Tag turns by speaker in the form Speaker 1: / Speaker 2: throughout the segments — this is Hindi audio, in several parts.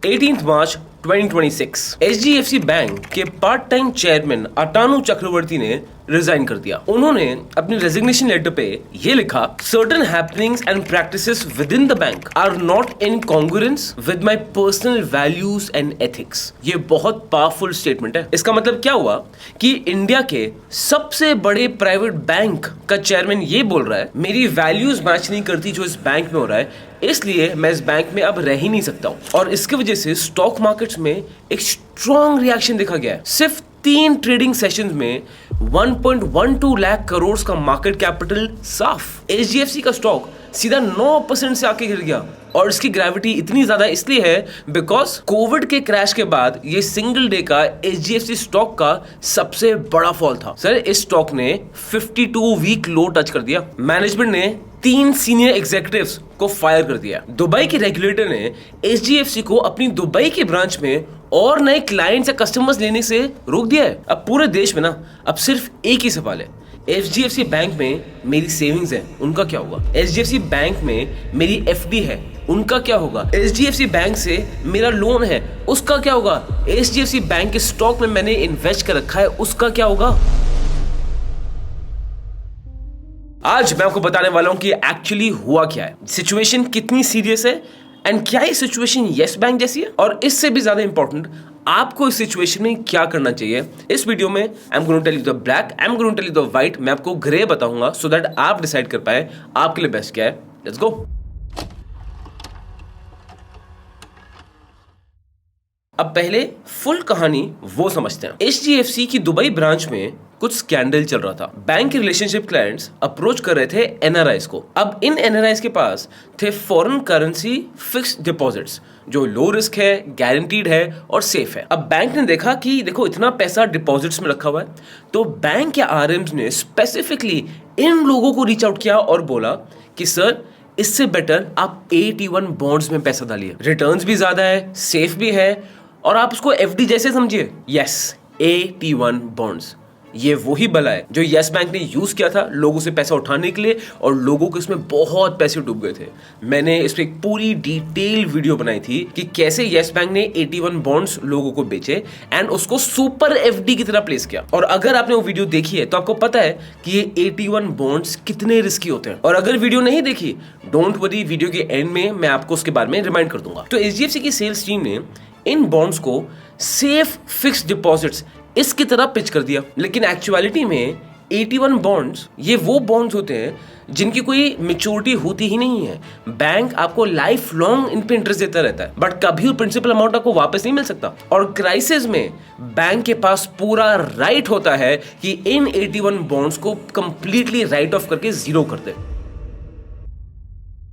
Speaker 1: 18 मार्च 2026 एचडीएफसी बैंक के पार्ट टाइम चेयरमैन अतानु चक्रवर्ती ने रिजाइन कर दिया। उन्होंने अपनी रेजिग्नेशन लेटर पे ये लिखा, certain happenings and practices within the bank are not in congruence with my personal values and ethics. ये बहुत पावरफुल स्टेटमेंट है। इसका मतलब क्या हुआ कि इंडिया के सबसे बड़े प्राइवेट बैंक का चेयरमैन ये बोल रहा है, मेरी वैल्यूज मैच नहीं करती जो इस बैंक में हो रहा है, इसलिए मैं इस बैंक में अब रह ही नहीं सकता हूं। और इसकी वजह से स्टॉक मार्केट्स में एक स्ट्रॉन्ग रिएक्शन देखा गया है। सिर्फ 3 ट्रेडिंग सेशंस में 1.12 लाख करोड़ का मार्केट कैपिटल साफ। एचडीएफसी का स्टॉक सीधा 9% से आके गिर गया। और इसकी ग्रेविटी इतनी ज्यादा इसलिए है बिकॉज कोविड के क्रैश के बाद ये सिंगल डे का एचडीएफसी स्टॉक का सबसे बड़ा फॉल था। सर, इस स्टॉक ने 52 वीक लो टच कर दिया। मैनेजमेंट ने 3 सीनियर एग्जीक्यूटिव्स को फायर कर दिया। दुबई के रेगुलेटर ने एचडीएफसी को अपनी दुबई के ब्रांच में और नए क्लाइंट्स या कस्टमर्स लेने से रोक दिया है। अब पूरे देश में ना अब सिर्फ एक ही सवाल है, एचडीएफसी बैंक में मेरी सेविंग्स है, उनका क्या होगा? एचडीएफसी बैंक में मेरी एफडी है, उनका क्या होगा? एचडीएफसी बैंक से मेरा लोन है, उसका क्या होगा? एचडीएफसी बैंक के स्टॉक में मैंने इन्वेस्ट कर रखा है, उसका क्या होगा? आज मैं आपको बताने वाला हूं कि एक्चुअली हुआ क्या है, सिचुएशन कितनी सीरियस है एंड क्या ये सिचुएशन येस बैंक जैसी है, और इससे भी ज्यादा इंपॉर्टेंट आपको इस सिचुएशन में क्या करना चाहिए। इस वीडियो में I am going to tell you the black, I am going to tell you the white. मैं आपको ग्रे बताऊंगा सो दैट आप डिसाइड कर पाए आपके लिए बेस्ट क्या है। Let's go. अब पहले फुल कहानी वो समझते हैं। एचडीएफसी की दुबई ब्रांच में कुछ स्कैंडल चल रहा था। बैंक के रिलेशनशिप क्लाइंट्स अप्रोच कर रहे थे एनआरआईज को। अब इन एनआरआईज के पास थे फॉरेन करेंसी फिक्स्ड डिपॉजिट्स जो लो रिस्क है, गारंटीड है और सेफ है। अब बैंक ने देखा कि देखो इतना पैसा डिपॉजिट्स में रखा हुआ है, तो बैंक के आरएम्स ने स्पेसिफिकली इन लोगों को रीच आउट किया और बोला कि सर, इससे बेटर आप AT1 बॉन्ड्स में पैसा डालिए, रिटर्न्स भी ज्यादा है, सेफ भी है, और आप उसको एफडी जैसे समझिए। यस, AT1 बॉन्ड्स ये वही बला है जो यस बैंक ने यूज किया था लोगों से पैसा उठाने के लिए, और लोगों को इसमें बहुत पैसे डूब गए थे। मैंने इस पर एक पूरी डिटेल वीडियो बनाई थी कि कैसे यस बैंक ने AT1 बॉन्ड्स लोगों को बेचे एंड उसको सुपर एफडी की तरह प्लेस किया। और अगर आपने वो वीडियो देखी है तो आपको पता है कि ये AT1 बॉन्ड्स कितने रिस्की होते हैं। और अगर वीडियो नहीं देखी, डोंट वरी, वीडियो के एंड में मैं आपको उसके बारे में रिमाइंड कर दूंगा। तो एचडीएफसी की सेल्स टीम ने इन बॉन्ड्स को सेफ फिक्स्ड डिपॉजिट्स इसकी तरह पिच कर दिया, लेकिन एक्चुअलिटी में AT1 बॉन्ड्स ये वो बॉन्ड्स होते हैं जिनकी कोई मैच्योरिटी होती ही नहीं है। बैंक आपको लाइफ लॉन्ग इन पे इंटरेस्ट देता रहता है, बट कभी वो प्रिंसिपल अमाउंट आपको वापस नहीं मिल सकता। और क्राइसिस में बैंक के पास पूरा राइट होता है कि इन AT1 बॉन्ड्स को कंप्लीटली राइट ऑफ करके जीरो कर दे।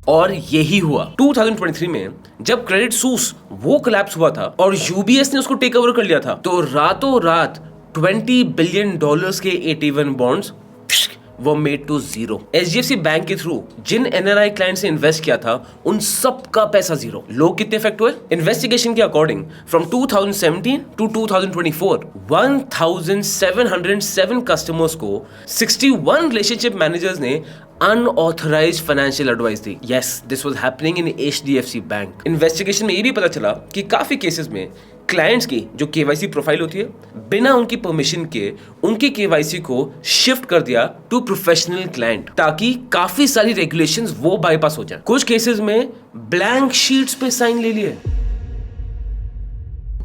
Speaker 1: और यही हुआ 2023 में जब क्रेडिट सूस वो कोलैप्स हुआ था और यूबीएस ने उसको टेक ओवर कर लिया था, तो रातों रात $20 बिलियन के AT1 बॉन्ड्स वो made to zero. HDFC bank के थ्रू जिन एनआरआई क्लाइंट से इन्वेस्ट किया था उन सब का पैसा जीरो। लोग कितने इफेक्ट हुए? इन्वेस्टिगेशन के अकॉर्डिंग फ्रॉम 2017 टू 2024 1707 कस्टमर्स को 61 रिलेशनशिप मैनेजर्स ने अनऑथराइज्ड फाइनेंशियल एडवाइस दी। Yes, this was happening in HDFC bank. Investigation में ये भी पता चला कि काफी केसेस में क्लाइंट्स की जो केवाईसी प्रोफाइल होती है, बिना उनकी परमिशन के उनकी केवाईसी को शिफ्ट कर दिया टू प्रोफेशनल क्लाइंट, ताकि काफी सारी रेगुलेशंस वो बाईपास हो जाए। कुछ केसेस में ब्लैंक शीट्स पे साइन ले लिए।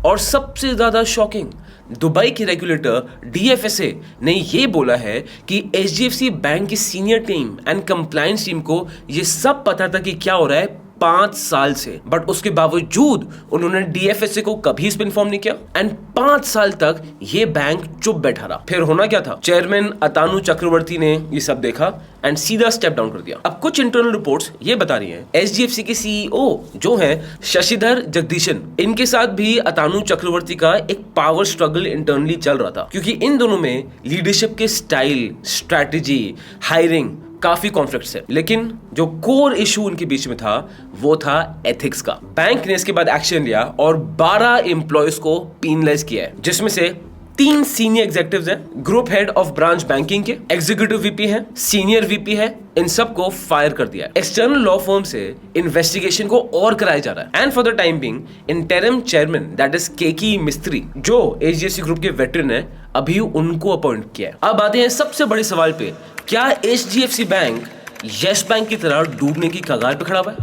Speaker 1: और सबसे ज्यादा शॉकिंग, दुबई के रेगुलेटर DFSA ने ये बोला है कि एचडीएफसी बैंक की senior team and compliance team को ये सब पता था कि क्या हो रहा है 5 साल से, बट उसके बावजूद उन्होंने DFSA को कभी इस पर इन्फॉर्म नहीं किया एंड 5 साल तक ये बैंक चुप बैठा रहा। फिर होना क्या था? चेयरमैन अतानु चक्रवर्ती ने ये सब देखा एंड सीधा स्टेप डाउन कर दिया। अब कुछ इंटरनल रिपोर्ट्स ये बता रही हैं एचडीएफसी के CEO जो हैं शशिधर जगदीशन, इनके साथ भी अतानु चक्रवर्ती का एक पावर स्ट्रगल इंटरनली चल रहा था, क्योंकि इन दोनों में लीडरशिप के स्टाइल, स्ट्रैटेजी, हायरिंग काफी कॉन्फ्लिक्ट्स है। लेकिन जो कोर इशू उनके बीच में था वो था एथिक्स का। बैंक ने इसके बाद एक्शन लिया और 12 एम्प्लॉयज को पीनलाइज किया है, जिसमें से 3 सीनियर एग्जीक्यूटिव्स हैं, group head of branch banking के, एग्जीक्यूटिव वीपी हैं, सीनियर वीपी है, इन सबको फायर कर दिया है। एक्सटर्नल लॉ फर्म से इन्वेस्टिगेशन को और कराया जा रहा है। And for the time being interim chairman that is Keki Mistry, जो एचडीएफसी ग्रुप के वेटरन है, अभी उनको अपॉइंट किया है। अब आते हैं सबसे बड़े सवाल पे, क्या एचडीएफसी बैंक यस बैंक की तरह डूबने की कगार पे खड़ा हुआ है?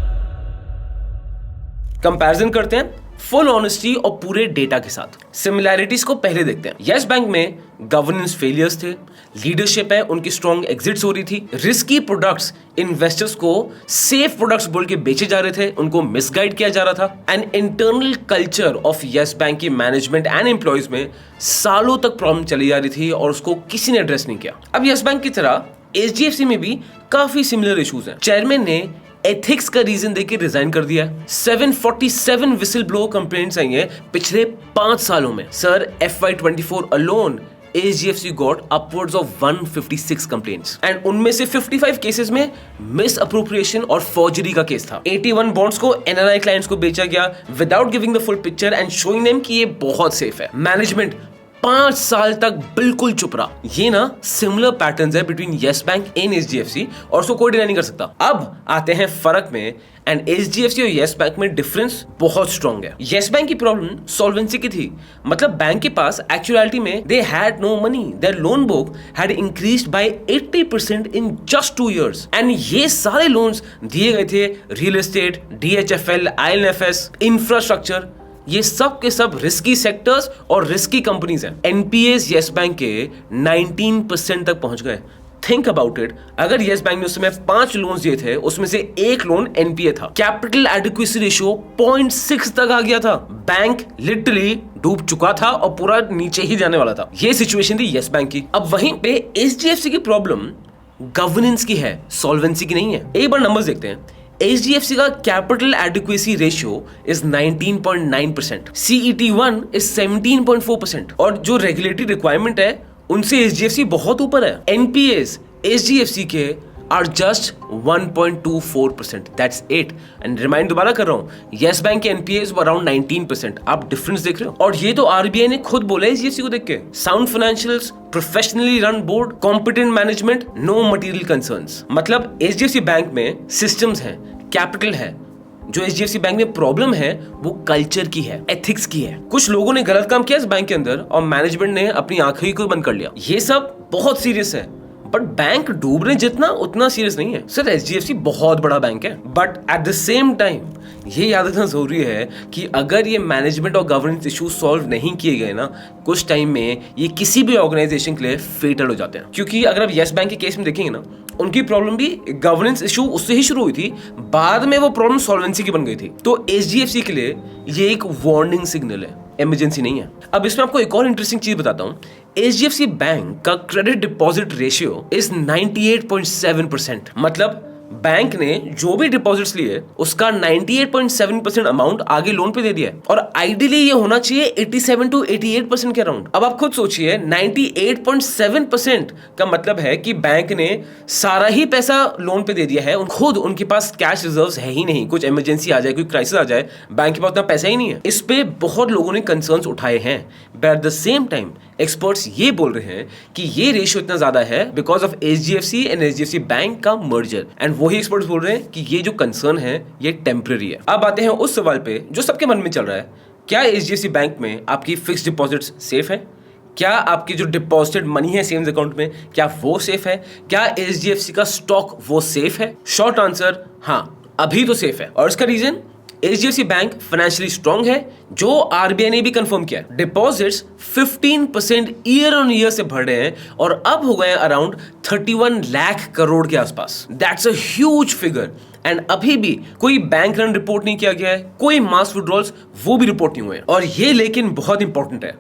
Speaker 1: कंपैरिजन करते हैं फुल ऑनेस्टी और पूरे डेटा के साथ। सिमिलैरिटीज को पहले देखते हैं। यस बैंक में गवर्नेंस फेलियर्स थे, लीडरशिप है उनकी स्ट्रॉन्ग एग्जिट्स हो रही थी, रिस्की प्रोडक्ट्स इन्वेस्टर्स को सेफ प्रोडक्ट्स बोल के बेचे जा रहे थे, उनको मिसगाइड किया जा रहा था। And internal culture of yes bank की मैनेजमेंट एंड एम्प्लॉयज में सालों तक प्रॉब्लम चली जा रही थी और उसको किसी ने एड्रेस नहीं किया। अब यस बैंक की तरह एचडीएफसी में भी काफी सिमिलर इश्यूज हैं। चेयरमैन ने एथिक्स का रीजन देके रिजाइन कर दिया है। 747 विसिल ब्लो कंप्लेंट्स आई हैं पिछले 5 सालों में। Sir FY24 alone HDFC got upwards of 156 complaints and उनमें से 55 केसेस में मिस अप्रोप्रिएशन और फॉर्जरी का केस था। 81 बॉन्ड्स को NRI क्लाइंट्स को बेचा गया without giving the full picture and showing them कि ये बहुत सेफ है। मैनेजमेंट 5 साल तक बिल्कुल चुप रहा। ये ना सिमिलर पैटर्न्स है between yes bank and HDFC और उसको कोई डिनाई नहीं कर सकता। अब आते हैं फर्क में, एंड एचडीएफसी और यस बैंक में डिफरेंस बहुत स्ट्रॉन्ग है। यस बैंक की प्रॉब्लम सॉल्वेंसी की थी, मतलब बैंक के पास एक्चुअलिटी में they had no money, their loan book had increased by 80% in just 2 years and ये सारे लोन्स दिए गए थे real estate, DHFL, IL&FS, infrastructure, ये सब के सब रिस्की सेक्टर्स और रिस्की कंपनीज हैं। एनपीएस यस बैंक के 19% तक पहुंच गए। थिंक अबाउट इट, अगर यस बैंक ने उस समय 5 लोन्स दिए थे, उसमें से 1 लोन एनपीए था। कैपिटल एडिक्वेसी रेशियो 0.6 तक आ गया था। बैंक लिटरली डूब चुका था और पूरा नीचे ही जाने वाला था। ये सिचुएशन थी यस बैंक की। अब वहीं पे एचडीएफसी की प्रॉब्लम गवर्नेंस की है, सॉल्वेंसी की नहीं है। एक बार नंबर्स देखते हैं। HDFC का capital adequacy ratio is 19.9%, CET1 is 17.4% और जो रेगुलेटरी रिक्वायरमेंट है उनसे HDFC बहुत ऊपर है। NPAs HDFC के are just 1.24%, that's it. And remind दोबारा कर रहा हूं, यस बैंक के NPAs अराउंड 19%। आप डिफरेंस देख रहे हो, और ये तो RBI ने खुद बोला है HDFC को देख के। Sound financials, professionally run board, competent management, no material concerns. मतलब HDFC बैंक में सिस्टम्स हैं, कैपिटल है। जो HDFC बैंक में प्रॉब्लम है वो कल्चर की है, एथिक्स की है। कुछ लोगों ने गलत काम किया इस बैंक के अंदर और मैनेजमेंट ने अपनी आंखें को बंद कर लिया। ये सब बहुत सीरियस है, बट बैंक डूबने जितना उतना सीरियस नहीं है। सर HDFC बहुत बड़ा बैंक है, but at the same time ये याद रखना जरूरी है कि अगर ये मैनेजमेंट और गवर्नेंस इशू सॉल्व नहीं किए गए ना, कुछ टाइम में ये किसी भी ऑर्गेनाइजेशन के लिए फेटल हो जाते हैं। क्योंकि अगर आप यस बैंक के केस में देखेंगे ना, उनकी प्रॉब्लम भी गवर्नेंस इशू उससे ही शुरू हुई थी, बाद में वो प्रॉब्लम सॉल्वेंसी की बन गई थी। तो HDFC के लिए ये एक वार्निंग सिग्नल है, इमरजेंसी नहीं है। अब इसमें आपको एक और इंटरेस्टिंग चीज बताता हूं। HDFC बैंक का क्रेडिट डिपॉजिट रेशियो इज 98.7%। मतलब बैंक ने जो भी डिपॉजिट्स लिए उसका 98.7% अमाउंट आगे लोन पे दे दिया है, और आइडियली ये होना चाहिए 87 to 88% के अराउंड। अब आप खुद सोचिए, 98.7% का मतलब है कि बैंक ने सारा ही पैसा लोन पे दे दिया है। खुद उनके पास कैश रिजर्व्स है ही नहीं, कुछ इमरजेंसी आ जाए, कोई क्राइसिस आ जाए, बैंक के पास उतना पैसा ही नहीं है। इस पे बहुत लोगों ने कंसर्न्स उठाए हैं, but at the same time experts ये बोल रहे हैं कि ये रेशियो इतना ज्यादा है because of HDFC and HDFC bank का मर्जर। एंड वही एक्सपर्ट्स बोल रहे हैं कि ये जो कंसर्न है ये टेम्पररी है। अब आते हैं उस सवाल पे जो सबके मन में चल रहा है, क्या HDFC बैंक में आपकी फिक्स्ड डिपॉजिट्स सेफ है? क्या आपकी जो डिपॉजिटेड मनी है सेविंग्स अकाउंट में, क्या वो सेफ है? क्या HDFC का स्टॉक वो सेफ है? शॉर्ट आंसर, हाँ, अभी तो सेफ है। और इसका reason, HDFC bank financially strong है, जो RBI ने भी कंफर्म किया। डिपॉजिट्स 15% ईयर ऑन ईयर से बढ़ रहे हैं और अब हो गए अराउंड 31 लाख करोड़ के आसपास। That's a huge figure. And अभी भी कोई बैंक रन रिपोर्ट नहीं किया गया है, कोई मास विड्रॉल्स वो भी रिपोर्ट नहीं हुए हैं। और ये लेकिन बहुत इंपॉर्टेंट है,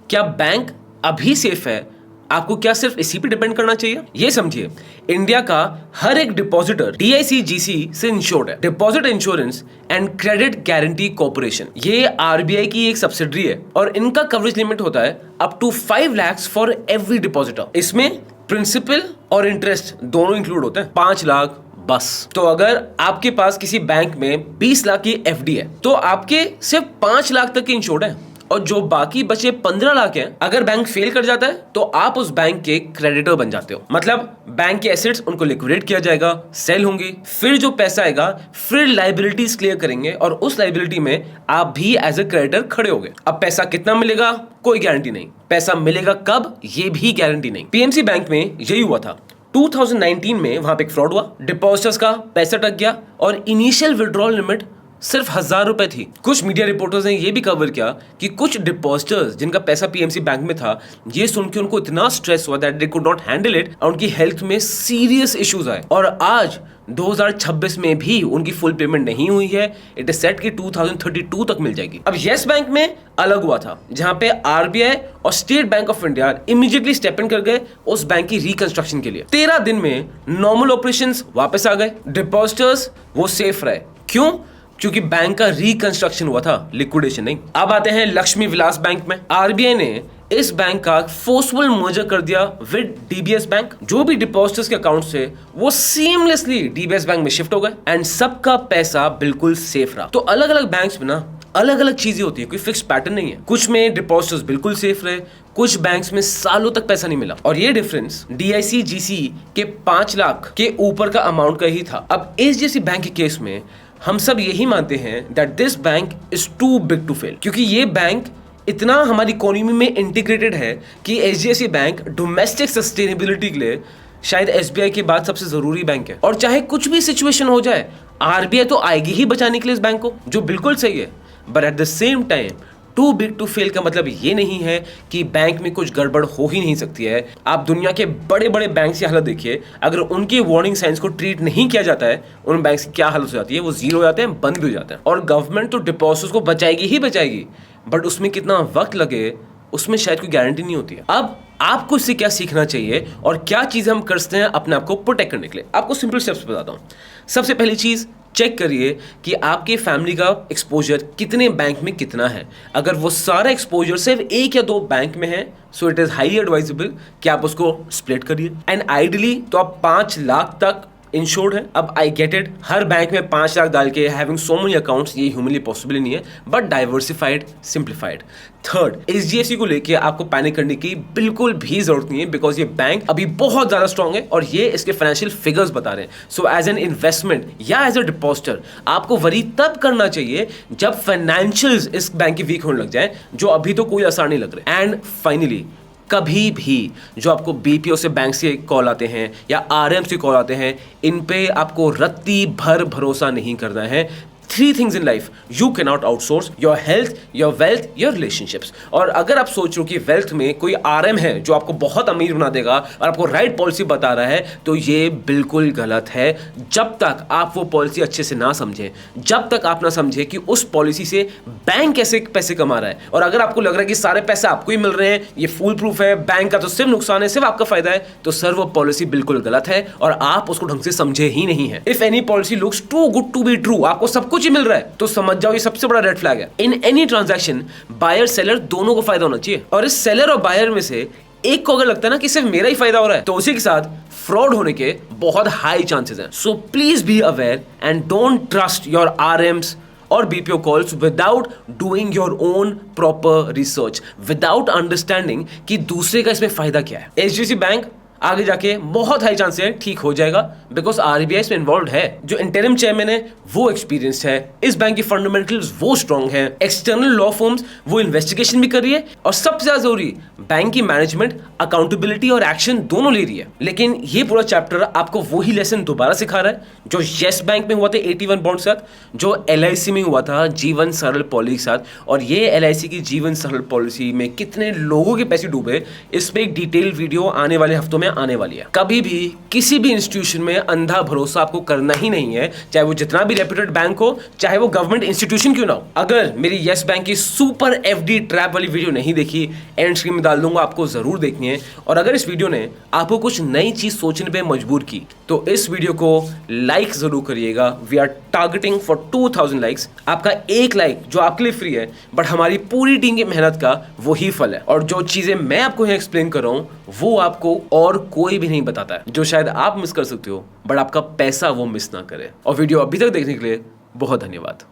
Speaker 1: क्या बैंक अभी सेफ है? आपको क्या सिर्फ इसी पे डिपेंड करना चाहिए? ये समझिए, इंडिया का हर एक डिपॉजिटर DICGC से इंश्योर्ड है, deposit insurance and credit guarantee corporation. ये RBI की एक सब्सिडरी है और इनका कवरेज लिमिट होता है up to 5 lakhs for every depositor. इसमें प्रिंसिपल और इंटरेस्ट दोनों इंक्लूड होते हैं। 5 लाख बस। तो अगर आपके पास किसी बैंक में 20 लाख की FD है तो आपके सिर्फ 5 लाख तक की इंश्योर्ड है, और जो बाकी बचे 15 लाख हैं, अगर बैंक फेल कर जाता है तो आप उस बैंक के क्रेडिटर बन जाते हो। मतलब बैंक के एसेट्स उनको लिक्विडेट किया जाएगा, सेल होंगे, फिर जो पैसा आएगा फिर लायबिलिटीज क्लियर करेंगे और उस लायबिलिटी में आप भी एज ए क्रेडिटर खड़े होगे। अब पैसा कितना मिलेगा कोई गारंटी नहीं, पैसा मिलेगा कब ये भी गारंटी नहीं। पीएमसी बैंक में यही हुआ था। 2019 में वहां पे एक फ्रॉड हुआ, डिपॉजिटर्स का पैसा अटक गया और इनिशियल विड्रॉल लिमिट सिर्फ 1000 रुपए थी। कुछ मीडिया रिपोर्टर्स ने यह भी कवर किया कि कुछ डिपॉजिटर्स जिनका पैसा पीएमसी बैंक में था, ये सुन के उनको इतना स्ट्रेस हुआ that they could not handle it और उनकी हेल्थ में सीरियस इश्यूज आए और आज 2026 में भी उनकी फुल पेमेंट नहीं हुई है। इट इज सेट कि 2032 तक मिल जाएगी। अब येस बैंक में अलग हुआ था, जहां पे आरबीआई और state bank of India immediately step in कर गए उस बैंक की रिकंस्ट्रक्शन के लिए। 13 दिन में नॉर्मल ऑपरेशंस वापस आ गए, डिपॉजिटर्स वो सेफ रहे। क्यों? क्योंकि बैंक का रिकंस्ट्रक्शन हुआ था, लिक्विडेशन नहीं। अब आते हैं लक्ष्मी विलास बैंक में। आरबीआई ने इस बैंक का फोर्सफुल मर्जर कर दिया विद डीबीएस बैंक। जो भी डिपॉजिटर्स के अकाउंट से वो सीमलेसली डीबीएस बैंक में शिफ्ट हो गए एंड सबका पैसा बिल्कुल सेफ रहा। तो अलग अलग बैंक्स में ना अलग अलग चीजें होती है, कोई फिक्स पैटर्न नहीं है। कुछ में डिपॉजिटर्स बिल्कुल सेफ रहे, कुछ बैंक्स में सालों तक पैसा नहीं मिला और ये डिफरेंस डीआईसी जीसी के 5 लाख के ऊपर का अमाउंट का ही था। अब एचडीएफसी बैंक के केस में हम सब यही मानते हैं that this bank is too big to fail, क्योंकि ये बैंक इतना हमारी इकोनॉमी में इंटीग्रेटेड है कि एचडीएफसी बैंक डोमेस्टिक सस्टेनेबिलिटी के लिए शायद एसबीआई के बाद सबसे जरूरी बैंक है। और चाहे कुछ भी सिचुएशन हो जाए, आरबीआई तो आएगी ही बचाने के लिए इस बैंक को, जो बिल्कुल सही है। But at the same time too big to fail का मतलब ये नहीं है कि बैंक में कुछ गड़बड़ हो ही नहीं सकती है। आप दुनिया के बड़े बड़े बैंक की हालत देखिए, अगर उनके वार्निंग साइंस को ट्रीट नहीं किया जाता है, उन बैंक की क्या हालत हो जाती है, वो जीरो हो जाते हैं, बंद भी हो जाते हैं। और गवर्नमेंट तो डिपॉजिट्स को बचाएगी ही बचाएगी, बट उसमें कितना वक्त लगे उसमें शायद कोई गारंटी नहीं होती है। अब आपको इससे क्या सीखना चाहिए और क्या चीजें हम कर सकते हैं अपने आप को प्रोटेक्ट करने के लिए, आपको सिंपल स्टेप्स बताता हूं। सबसे पहली चीज, चेक करिए कि आपके फैमिली का एक्सपोजर कितने बैंक में कितना है। अगर वो सारा एक्सपोजर सिर्फ 1 या 2 बैंक में है, so it is highly advisable कि आप उसको स्प्लिट करिए। एंड आइडियली तो आप 5 लाख तक इंश्योर्ड है। अब I get it, her bank में 5 लाख डाल के हैविंग सो मेनी अकाउंट्स ये ह्यूमनली पॉसिबल नहीं है, but diversified, simplified. Third, HDFC को लेके आपको पैनिक करने की बिल्कुल भी जरूरत नहीं है, बिकॉज ये बैंक अभी बहुत ज्यादा स्ट्रांग है और ये इसके फाइनेंशियल फिगर्स बता रहे हैं। सो एज एन इन्वेस्टमेंट या एज अ डिपॉजिटर आपको वरी तब करना चाहिए जब फाइनेंशियल्स इस बैंक की वीक होने लग जाए, जो अभी तो कोई आसार नहीं लग रहे। एंड फाइनली, कभी भी जो आपको बीपीओ से बैंक से कॉल आते हैं या आरएम से कॉल आते हैं, इन पे आपको रत्ती भर भरोसा नहीं करना है। 3 things in life you cannot outsource: your health, your wealth, your relationships। और अगर आप सोच रहे हो कि वेल्थ में कोई आरएम है जो आपको बहुत अमीर बना देगा और आपको राइट पॉलिसी बता रहा है, तो ये बिल्कुल गलत है। जब तक आप वो पॉलिसी अच्छे से ना समझें, जब तक आप ना समझे कि उस पॉलिसी से बैंक कैसे पैसे कमा रहा है, और अगर आपको लग रहा है कि सारे पैसे आपको ही मिल रहे हैं, ये फूल प्रूफ है, बैंक का तो सिर्फ नुकसान है, सिर्फ आपका फायदा है, तो सर वो पॉलिसी बिल्कुल गलत है और आप उसको ढंग से समझे ही नहीं है। If any policy looks too good to be true, आपको सब कुछ ही मिल रहा है, तो समझ जाओ ये सबसे बड़ा रेड फ्लैग है। In any transaction buyer seller दोनों को फायदा होना चाहिए, और इस सेलर और बायर में से एक को अगर लगता है ना कि सिर्फ मेरा ही फायदा हो रहा है, तो उसी के साथ फ्रॉड होने के बहुत हाई चांसेस हैं। So please be aware and don't trust your RMs और BPO calls without doing your own proper research, without understanding कि दूसरे का इसमें फायदा क्या है। एचडीएफसी बैंक आगे जाके बहुत हाई चांस है ठीक हो जाएगा, बिकॉज आरबीआई इसमें इन्वॉल्व है। जो इंटरिम चेयरमैन है वो एक्सपीरियंस्ड है, इस बैंक की फंडामेंटल्स वो स्ट्रांग है, एक्सटर्नल लॉ फर्म्स वो इन्वेस्टिगेशन भी कर रही है, और सबसे ज्यादा जरूरी बैंक की मैनेजमेंट अकाउंटेबिलिटी और एक्शन दोनों ले रही है। लेकिन ये पूरा चैप्टर आपको वही लेसन दोबारा सिखा रहा है जो येस बैंक में हुआ था 81 बॉन्ड के साथ, जो एलआईसी में हुआ था जीवन सरल पॉलिसी के साथ, और ये एलआईसी की जीवन सरल पॉलिसी में कितने लोगों के पैसे डूबे, इस पे एक डिटेल वीडियो आने वाले हफ्तों में आने वाली है। कभी भी किसी भी इंस्टीट्यूशन में अंधा भरोसा आपको करना ही नहीं है, चाहे वो जितना भी रेप्यूटेड बैंक हो, चाहे वो गवर्नमेंट इंस्टीट्यूशन क्यों ना हो। अगर मेरी येस बैंक की सुपर एफडी ट्रैप वाली वीडियो नहीं देखी, एंड स्क्रीन में डाल दूंगा, आपको जरूर देखनी है। और अगर इस वीडियो ने आपको कुछ नई चीज सोचने पे मजबूर की, तो इस वीडियो को लाइक जरूर करिएगा। We are targeting for 2000 likes. आपका एक लाइक जो आपके लिए फ्री है, बट हमारी पूरी टीम की मेहनत का वही फल है। और जो चीजें मैं आपको यहाँ एक्सप्लेन कर रहा हूँ वो आपको और कोई भी नहीं बताता है, जो शायद आप मिस कर सकते हो, बट आपका पैसा वो मिस ना करे। और वीडियो अभी तक देखने के लिए बहुत धन्यवाद।